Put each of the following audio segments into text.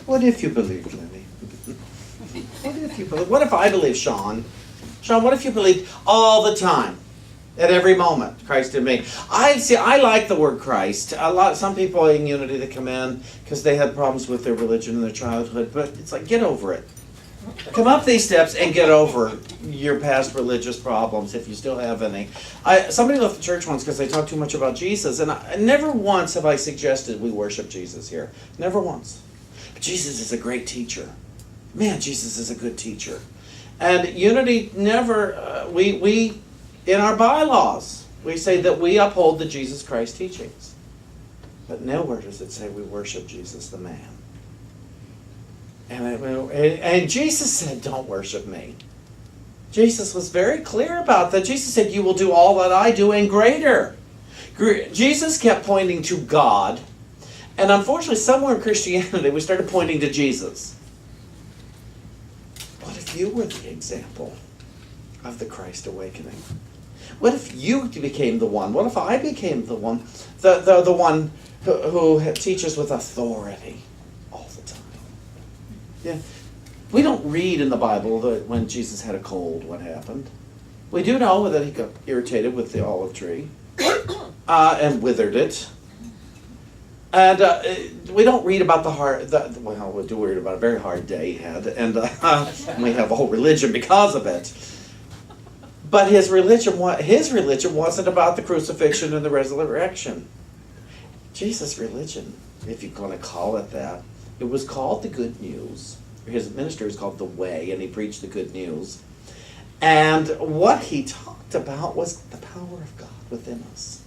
What if you believed, Lenny? What if you believe? What if I believe, Shawn? Shawn, what if you believed all the time, at every moment, Christ in me? I like the word Christ. Some people in Unity that come in because they had problems with their religion in their childhood, but it's like, get over it. Come up these steps and get over your past religious problems if you still have any. Somebody left the church once because they talked too much about Jesus, and never once have I suggested we worship Jesus here. Never once. But Jesus is a great teacher. Man, Jesus is a good teacher. And Unity never, we in our bylaws, we say that we uphold the Jesus Christ teachings. But nowhere does it say we worship Jesus the man. And Jesus said, don't worship me. Jesus was very clear about that. Jesus said, you will do all that I do and greater. Jesus kept pointing to God. And unfortunately, somewhere in Christianity, we started pointing to Jesus. What if you were the example of the Christ awakening? What if you became the one? What if I became the one? The one who teaches with authority all the time. Yeah. We don't read in the Bible that when Jesus had a cold, what happened. We do know that he got irritated with the olive tree and withered it. And we don't read about we do read about a very hard day he had, and we have a whole religion because of it. But his religion wasn't about the crucifixion and the resurrection. Jesus' religion, if you're going to call it that, it was called the Good News. His ministry was called the Way, and he preached the good news. And what he talked about was the power of God within us.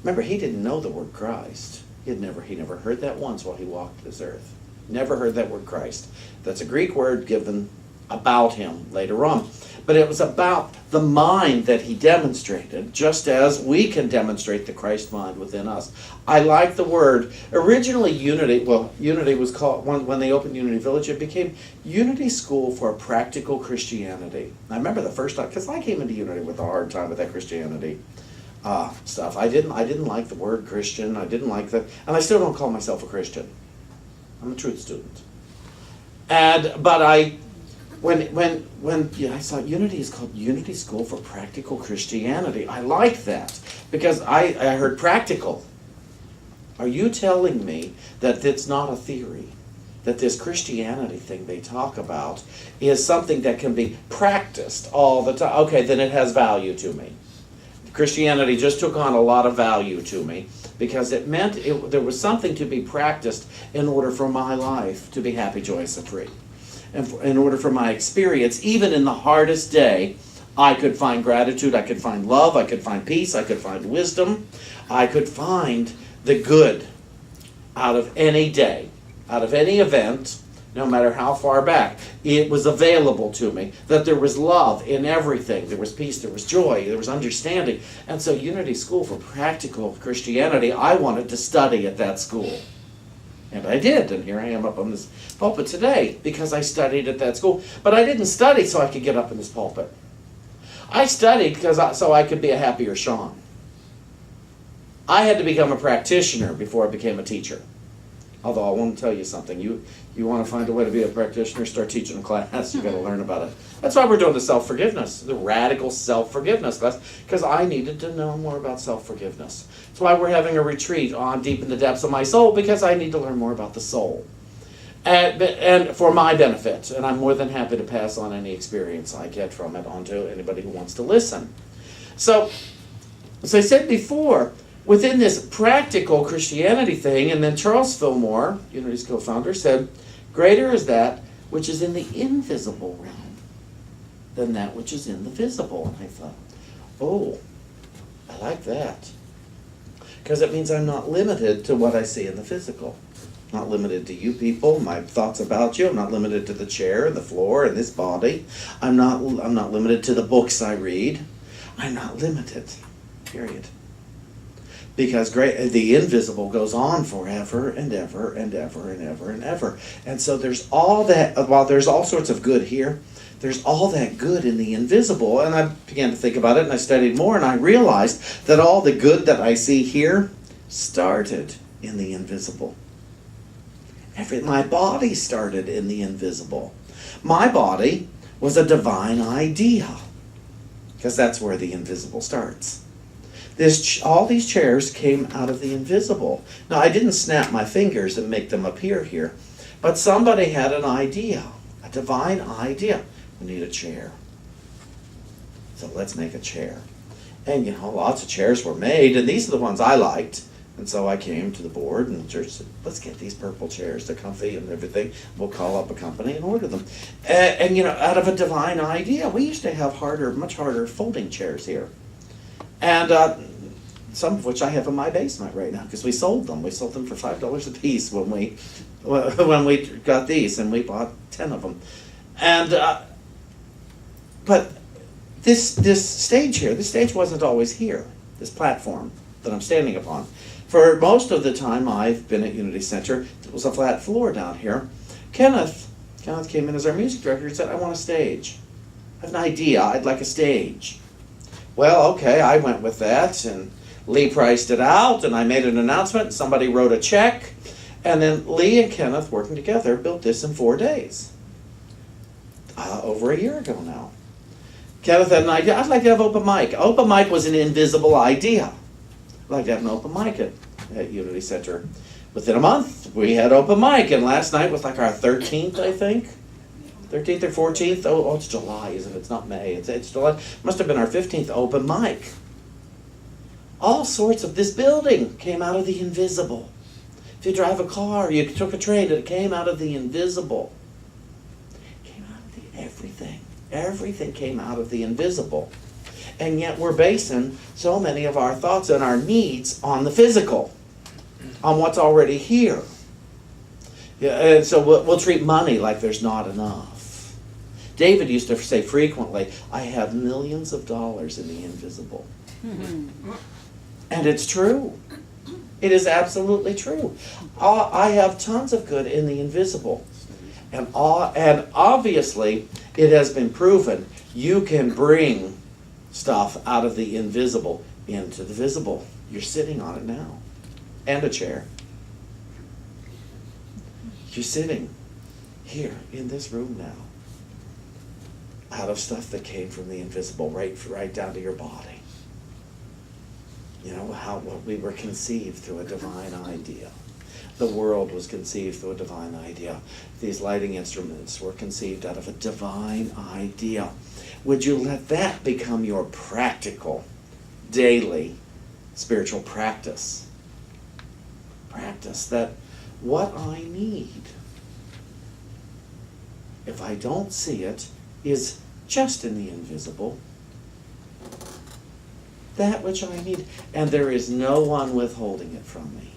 Remember, he didn't know the word Christ. He never heard that once while he walked this earth. Never heard that word Christ. That's a Greek word given about him later on. But it was about the mind that he demonstrated, just as we can demonstrate the Christ mind within us. I like the word. Originally, Unity was called, when they opened Unity Village, it became Unity School for Practical Christianity. I remember the first time, because I came into Unity with a hard time with that Christianity stuff. I didn't like the word Christian. I didn't like that, and I still don't call myself a Christian. I'm a truth student. When I saw Unity is called Unity School for Practical Christianity, I like that because I heard practical. Are you telling me that it's not a theory? That this Christianity thing they talk about is something that can be practiced all the time? Okay, then it has value to me. Christianity just took on a lot of value to me because it meant there was something to be practiced in order for my life to be happy, joyous, and free. And in order for my experience, even in the hardest day, I could find gratitude, I could find love, I could find peace, I could find wisdom, I could find the good out of any day, out of any event, no matter how far back. It was available to me, that there was love in everything. There was peace, there was joy, there was understanding. And so Unity School for Practical Christianity, I wanted to study at that school. And I did, and here I am up on this pulpit today because I studied at that school. But I didn't study so I could get up in this pulpit. I studied so I could be a happier Shawn. I had to become a practitioner before I became a teacher. Although I want to tell you something. You want to find a way to be a practitioner, start teaching a class. You've got to learn about it. That's why we're doing the self-forgiveness, the radical self-forgiveness class, because I needed to know more about self-forgiveness. That's why we're having a retreat on Deep in the Depths of My Soul, because I need to learn more about the soul. And for my benefit. And I'm more than happy to pass on any experience I get from it onto anybody who wants to listen. So, as I said before, within this practical Christianity thing, and then Charles Fillmore, Unity's co-founder, said, greater is that which is in the invisible realm than that which is in the visible. And I thought, oh, I like that. Because it means I'm not limited to what I see in the physical. Not limited to you people, my thoughts about you. I'm not limited to the chair and the floor and this body. I'm not limited to the books I read. I'm not limited, period. Because the invisible goes on forever and ever and ever and ever and ever. And so there's all that, while there's all sorts of good here, there's all that good in the invisible. And I began to think about it, and I studied more, and I realized that all the good that I see here started in the invisible. My body started in the invisible. My body was a divine idea, because that's where the invisible starts. All these chairs came out of the invisible. Now, I didn't snap my fingers and make them appear here, but somebody had an idea, a divine idea. We need a chair. So let's make a chair. And lots of chairs were made, and these are the ones I liked. And so I came to the board, and the church said, let's get these purple chairs. They're comfy and everything. We'll call up a company and order them. And out of a divine idea, we used to have much harder folding chairs here. And some of which I have in my basement right now, because we sold them. We sold them for $5 a piece when we got these, and we bought 10 of them. And but this stage here, this stage wasn't always here. This platform that I'm standing upon. For most of the time I've been at Unity Center, it was a flat floor down here. Kenneth came in as our music director and said, I want a stage. I have an idea, I'd like a stage. Well, okay, I went with that, and Lee priced it out, and I made an announcement, somebody wrote a check, and then Lee and Kenneth, working together, built this in 4 days. Over a year ago now. Kenneth had an idea, I'd like to have open mic. Open mic was an invisible idea. I'd like to have an open mic at Unity Center. Within a month, we had open mic, and last night was like our 13th, I think. 13th or 14th? Oh, it's July, isn't it? It's not May. It's July. Must have been our 15th open mic. All sorts of this building came out of the invisible. If you drive a car, you took a train, it came out of the invisible. It came out of the everything. Everything came out of the invisible. And yet we're basing so many of our thoughts and our needs on the physical, on what's already here. Yeah, and so we'll treat money like there's not enough. David used to say frequently, I have millions of dollars in the invisible. Mm-hmm. And it's true. It is absolutely true. I have tons of good in the invisible. And obviously, it has been proven you can bring stuff out of the invisible into the visible. You're sitting on it now. And a chair. You're sitting here in this room now. Out of stuff that came from the invisible, right down to your body. What we were conceived through a divine idea. The world was conceived through a divine idea. These lighting instruments were conceived out of a divine idea. Would you let that become your practical, daily, spiritual practice? Practice that what I need, if I don't see it, is just in the invisible. That which I need. And there is no one withholding it from me.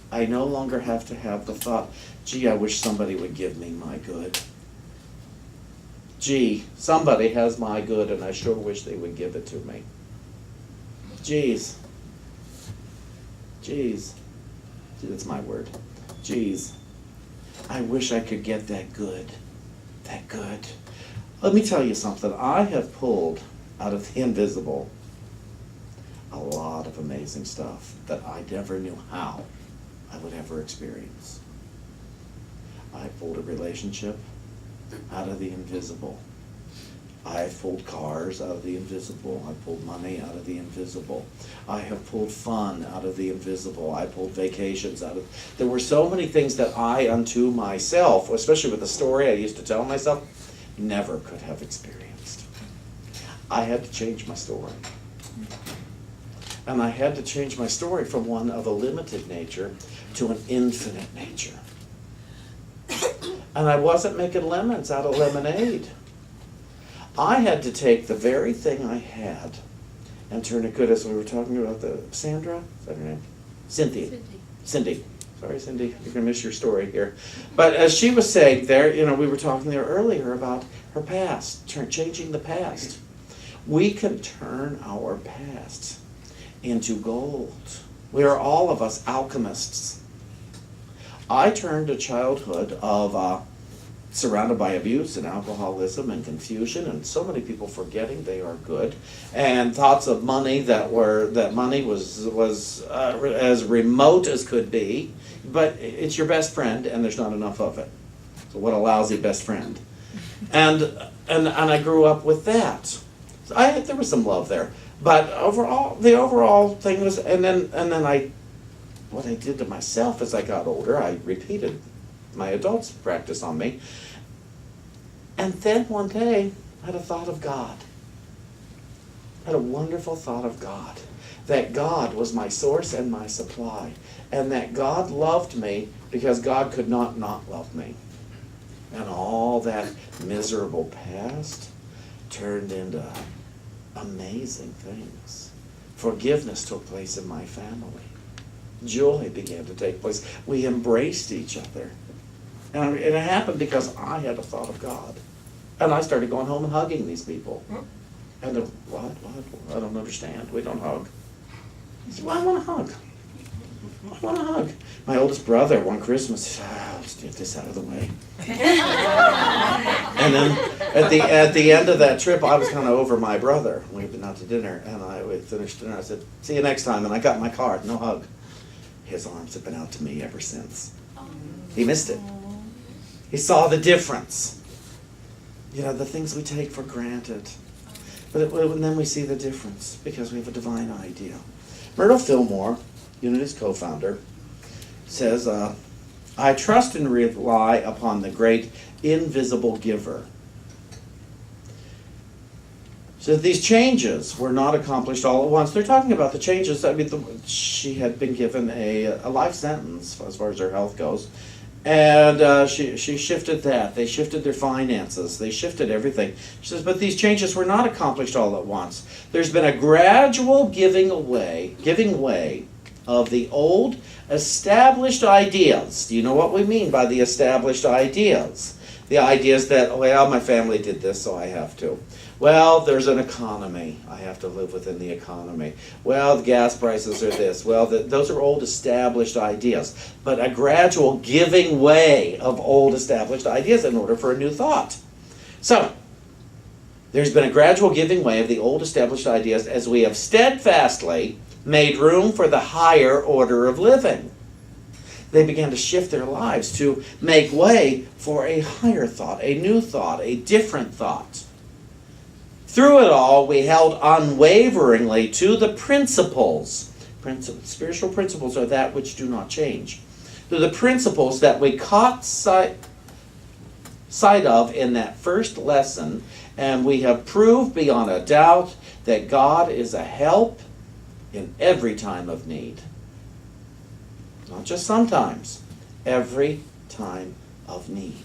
I no longer have to have the thought, gee, I wish somebody would give me my good. Gee, somebody has my good and I sure wish they would give it to me. Geez. That's my word. Geez. I wish I could get that good. That good. Let me tell you something. I have pulled out of the invisible a lot of amazing stuff that I never knew how I would ever experience. I pulled a relationship out of the invisible. I pulled cars out of the invisible. I pulled money out of the invisible. I have pulled fun out of the invisible. I pulled vacations out of... There were so many things that I, unto myself, especially with the story I used to tell myself, never could have experienced. I had to change my story. And I had to change my story from one of a limited nature to an infinite nature. And I wasn't making lemons out of lemonade. I had to take the very thing I had and turn it good, as we were talking about Sandra, is that her name? Cindy. Sorry, Cindy, you're going to miss your story here. But as she was saying there, we were talking there earlier about her past, changing the past. We can turn our past into gold. We are all of us alchemists. I turned a childhood of surrounded by abuse and alcoholism and confusion, and so many people forgetting they are good, and thoughts of money that money was as remote as could be, but it's your best friend and there's not enough of it. So what a lousy best friend. And I grew up with that. So there was some love there, but the overall thing was, and then what I did to myself as I got older, I repeated my adults' practice on me. And then one day, I had a thought of God. I had a wonderful thought of God. That God was my source and my supply. And that God loved me because God could not love me. And all that miserable past turned into amazing things. Forgiveness took place in my family. Joy began to take place. We embraced each other. And it happened because I had a thought of God. And I started going home and hugging these people. And they're, what? I don't understand. We don't hug. I said, well, I want to hug. I want to hug. My oldest brother, one Christmas, said, let's get this out of the way. And then at the end of that trip, I was kind of over my brother. We'd been out to dinner, and we finished dinner. I said, see you next time. And I got in my car, no hug. His arms have been out to me ever since. He missed it. He saw the difference. You know, the things we take for granted. But then we see the difference because we have a divine idea. Myrtle Fillmore, Unity's co-founder, says, I trust and rely upon the great invisible giver. So these changes were not accomplished all at once. They're talking about the changes. I mean, she had been given a life sentence as far as her health goes. And she shifted that. They shifted their finances. They shifted everything. She says, but these changes were not accomplished all at once. There's been a gradual giving way of the old established ideas. Do you know what we mean by the established ideas? The ideas that, well, my family did this, so I have to. Well, there's an economy. I have to live within the economy. Well, the gas prices are this. Well, those are old established ideas. But a gradual giving way of old established ideas in order for a new thought. So, there's been a gradual giving way of the old established ideas as we have steadfastly made room for the higher order of living. They began to shift their lives to make way for a higher thought, a new thought, a different thought. Through it all, we held unwaveringly to the principles. Spiritual principles are that which do not change. To the principles that we caught sight of in that first lesson, and we have proved beyond a doubt that God is a help in every time of need. Not just sometimes, every time of need.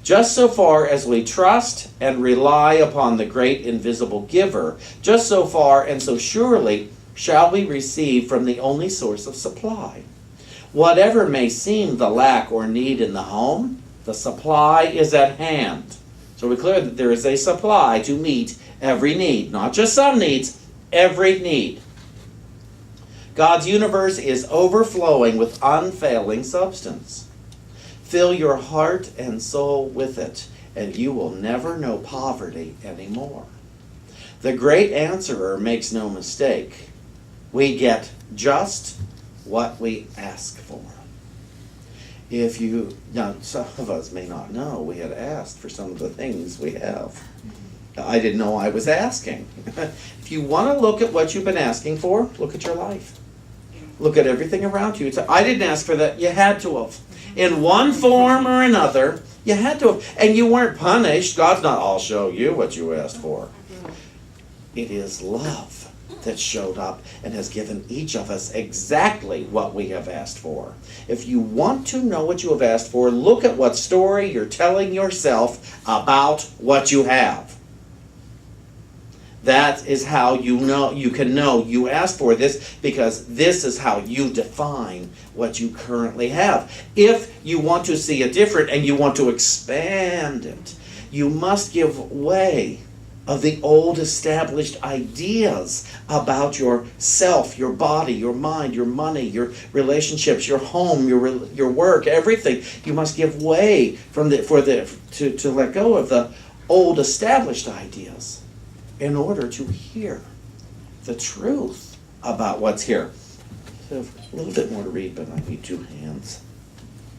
Just so far as we trust and rely upon the great invisible giver, just so far and so surely shall we receive from the only source of supply. Whatever may seem the lack or need in the home, the supply is at hand. So we're clear that there is a supply to meet every need, not just some needs, every need. God's universe is overflowing with unfailing substance. Fill your heart and soul with it, and you will never know poverty anymore. The great answerer makes no mistake. We get just what we ask for. Now, some of us may not know we had asked for some of the things we have. I didn't know I was asking. If you want to look at what you've been asking for, look at your life. Look at everything around you. I didn't ask for that. You had to have. In one form or another, you had to have. And you weren't punished. God's not, I'll show you what you asked for. It is love that showed up and has given each of us exactly what we have asked for. If you want to know what you have asked for, look at what story you're telling yourself about what you have. That is how you can know you asked for this, because this is how you define what you currently have. If you want to see it different and you want to expand it, you must give way of the old established ideas about yourself, your body, your mind, your money, your relationships, your home, your work, everything. You must give way to let go of the old established ideas in order to hear the truth about what's here. So a little bit more to read, but I need two hands.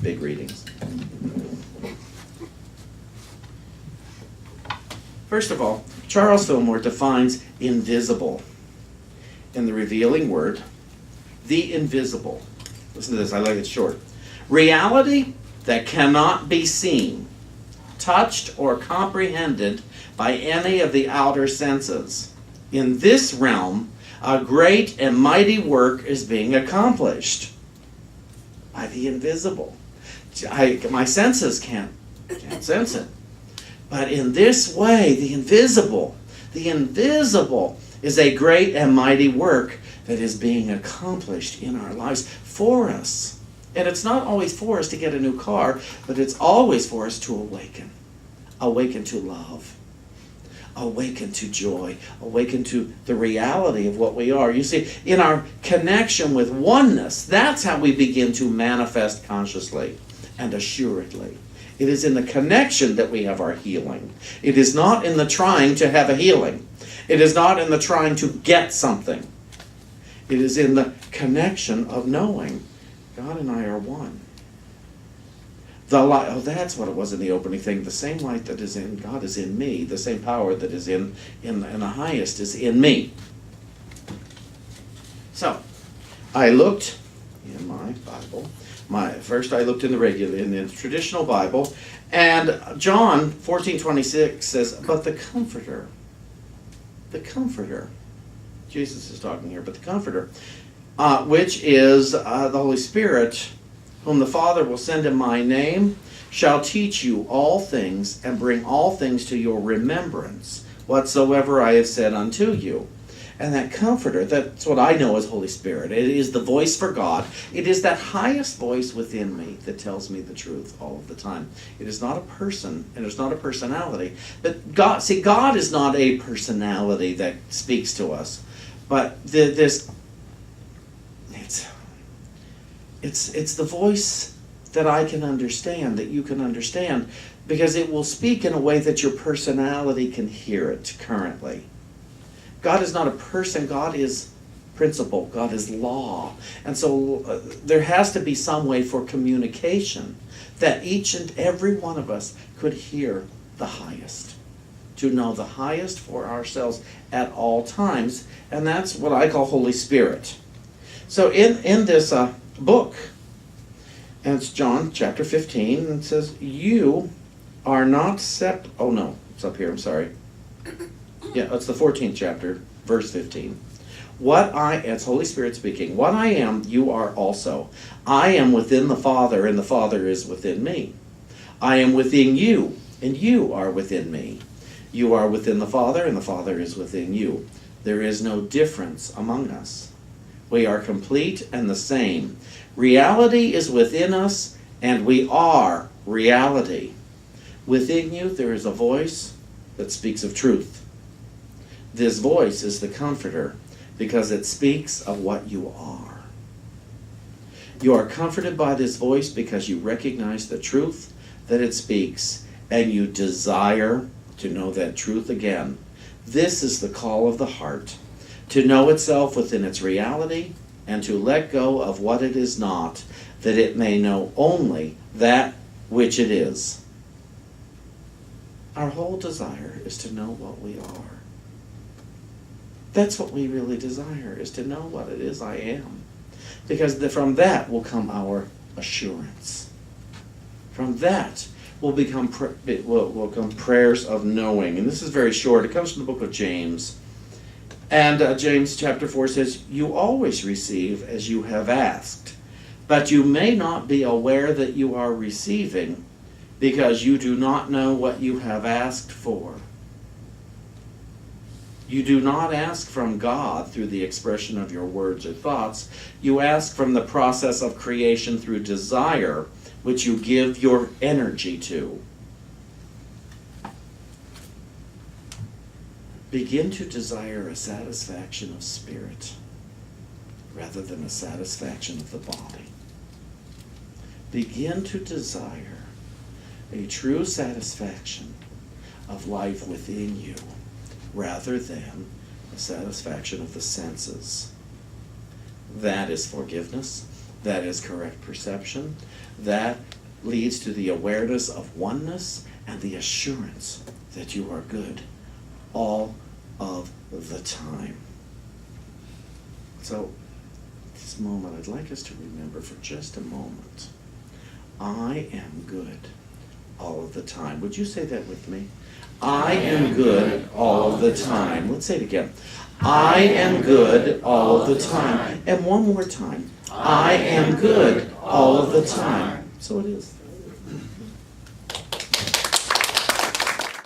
Big readings. First of all, Charles Fillmore defines invisible in the revealing word, the invisible. Listen to this, I like it short. Reality that cannot be seen, touched, or comprehended by any of the outer senses. In this realm, a great and mighty work is being accomplished by the invisible. My senses can't sense it. But in this way, the invisible is a great and mighty work that is being accomplished in our lives for us. And it's not always for us to get a new car, but it's always for us to awaken. Awaken to love. Awaken to joy. Awaken to the reality of what we are. You see, in our connection with oneness, that's how we begin to manifest consciously and assuredly. It is in the connection that we have our healing. It is not in the trying to have a healing. It is not in the trying to get something. It is in the connection of knowing God and I are one. The light, that's what it was in the opening thing. The same light that is in God is in me. The same power that is in the highest is in me. So, I looked in my Bible. First I looked in the traditional Bible, and John 14:26 says, but the Comforter, Jesus is talking here, but the Comforter, which is the Holy Spirit, whom the Father will send in my name, shall teach you all things, and bring all things to your remembrance, whatsoever I have said unto you. And that Comforter, that's what I know as Holy Spirit. It is the voice for God. It is that highest voice within me that tells me the truth all of the time. It is not a person, and it's not a personality. But God is not a personality that speaks to us. But it's the voice that I can understand, that you can understand, because it will speak in a way that your personality can hear it currently. God is not a person, God is principle, God is law. And so there has to be some way for communication that each and every one of us could hear the highest, to know the highest for ourselves at all times, and that's what I call Holy Spirit. So in this book, and it's John chapter 15, and it says, you are not oh no, it's up here, I'm sorry. Yeah, it's the 14th chapter, verse 15. It's Holy Spirit speaking. What I am, you are also. I am within the Father, and the Father is within me. I am within you, and you are within me. You are within the Father, and the Father is within you. There is no difference among us. We are complete and the same. Reality is within us, and we are reality. Within you, there is a voice that speaks of truth. This voice is the Comforter, because it speaks of what you are. You are comforted by this voice because you recognize the truth that it speaks, and you desire to know that truth again. This is the call of the heart, to know itself within its reality, and to let go of what it is not, that it may know only that which it is. Our whole desire is to know what we are. That's what we really desire, is to know what it is I am. Because from that will come our assurance. From that will come prayers of knowing. And this is very short. It comes from the book of James. And James chapter 4 says, you always receive as you have asked, but you may not be aware that you are receiving, because you do not know what you have asked for. You do not ask from God through the expression of your words or thoughts. You ask from the process of creation through desire, which you give your energy to. begin to desire a satisfaction of spirit rather than a satisfaction of the body. Begin to desire a true satisfaction of life within you rather than a satisfaction of the senses. That is forgiveness. That is correct perception. That leads to the awareness of oneness and the assurance that you are good all of the time. So, this moment, I'd like us to remember for just a moment, I am good all of the time. Would you say that with me? I am good all of the time. Let's say it again. I am good all of the time. And one more time. I am good all of the time. So it is.